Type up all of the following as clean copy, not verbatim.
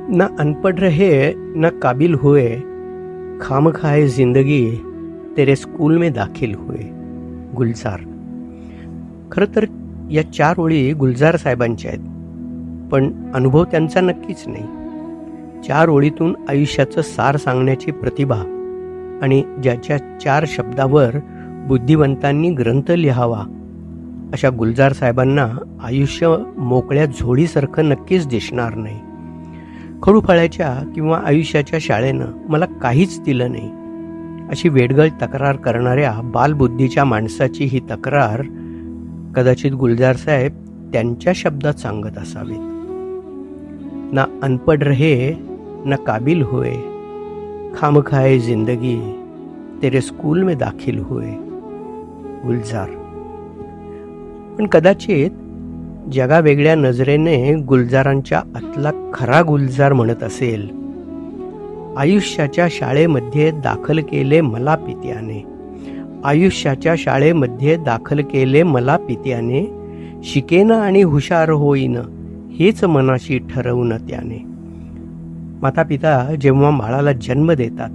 ना अनपढ़ रहे न काबिल हुए, खाम खाए जिंदगी तेरे स्कूल में दाखिल हुए. गुलजार. खरं तर या 4 ओळी गुलजार साहेबांच्या आहेत, पण अनुभव त्यांचा नक्कीच नाही. 4 ओळीतून आयुष्याचं सार सांगण्याची प्रतिभा आणि ज्याच्या 4 शब्दावर बुद्धिवंतांनी ग्रंथ लिहावा अशा गुलजार साहेबांना आयुष्य मोकळ्या झोळीसारखं नक्कीच दिसणार नाही. खडूफळाच्या किंवा आयुष्याच्या शाळेनं मला काहीच दिलं नाही अशी वेडगळ तक्रार करणाऱ्या बालबुद्धीच्या माणसाची ही तक्रार कदाचित गुलजार साहेब त्यांच्या शब्दात सांगत असावेत. ना अनपढ़ रहे न काबिल हुए, खाम खाए जिंदगी तेरे स्कूल में दाखिल हुए. गुलजार. पण कदाचित जगा वेगळ्या नजरेने गुलजारांच्या आतला खरा गुलजार म्हणत असेल, आयुष्याच्या शाळेमध्ये दाखल केले मला पित्याने, आयुष्याच्या शाळेमध्ये दाखल केले मला पित्याने, शिकेन आणि हुशार होईन हेच मनाशी ठरवून त्याने. माता पिता जेव्हा बाळाला जन्म देतात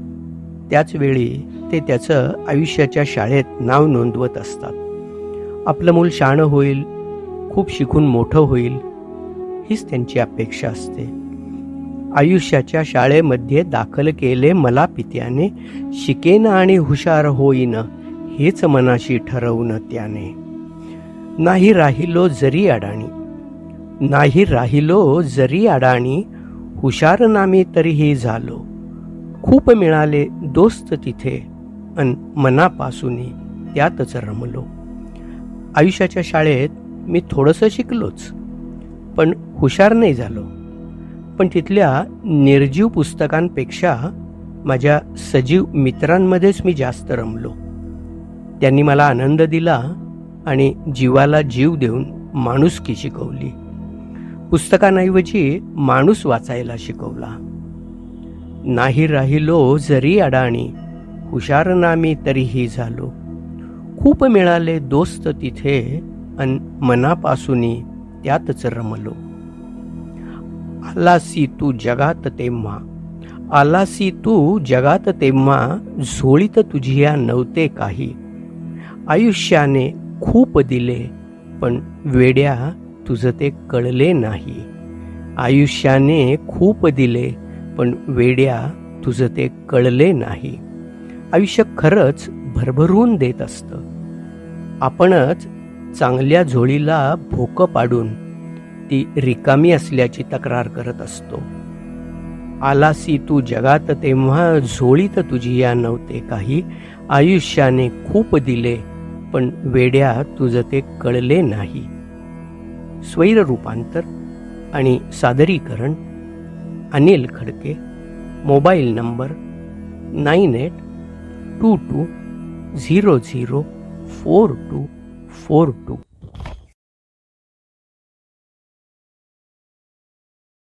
त्याच वेळी ते त्याचं आयुष्याच्या शाळेत नाव नोंदवत असतात. आपलं मूल शहाणं होईल, खूप शिकून मोठं होईल हीच त्यांची अपेक्षा असते. आयुष्याच्या शाळेमध्ये दाखल केले मला पित्याने, शिकेन आणि हुशार होईन हेच मनाशी ठरवून त्याने. नाही राहिलो जरी अडाणी, नाही राहिलो जरी अडाणी, हुशार नामी तरीही झालो, खूप मिळाले दोस्त तिथे अन मनापासून त्यातच रमलो. आयुष्याच्या शाळेत मी थोडंसं शिकलोच, पण हुशार नाही झालो. पण तिथल्या निर्जीव पुस्तकांपेक्षा माझ्या सजीव मित्रांमध्येच मी जास्त रमलो. त्यांनी मला आनंद दिला आणि जीवाला जीव देऊन माणुसकी शिकवली. पुस्तकांऐवजी माणूस वाचायला शिकवला. नाही राहिलो जरी अडाणी, हुशार नामी तरीही झालो, खूप मिळाले दोस्त तिथे अन मनापासून त्यातच रमलो. आलासी तू जगात तेव्हा, आलासी तू जगात तेव्हा, झोळीत तुझिया नव्हते काही, आयुष्याने खूप दिले पण वेड्या तुझं ते कळले नाही, आयुष्याने खूप दिले पण वेड्या तुझं ते कळले नाही. आयुष्य खरंच भरभरून देत असतं, आपणच चांगल्या झोळीला भोकं पाडून ती रिकामी असल्याची तक्रार करत असतो. आलासी तू जगात तेव्हा, झोळीत तुझी या नव्हते काही, आयुष्याने खूप दिले पण वेड्या तुझं ते कळले नाही. स्वैर रूपांतर आणि सादरीकरण अनिल खडके. Mobile number 9822004242.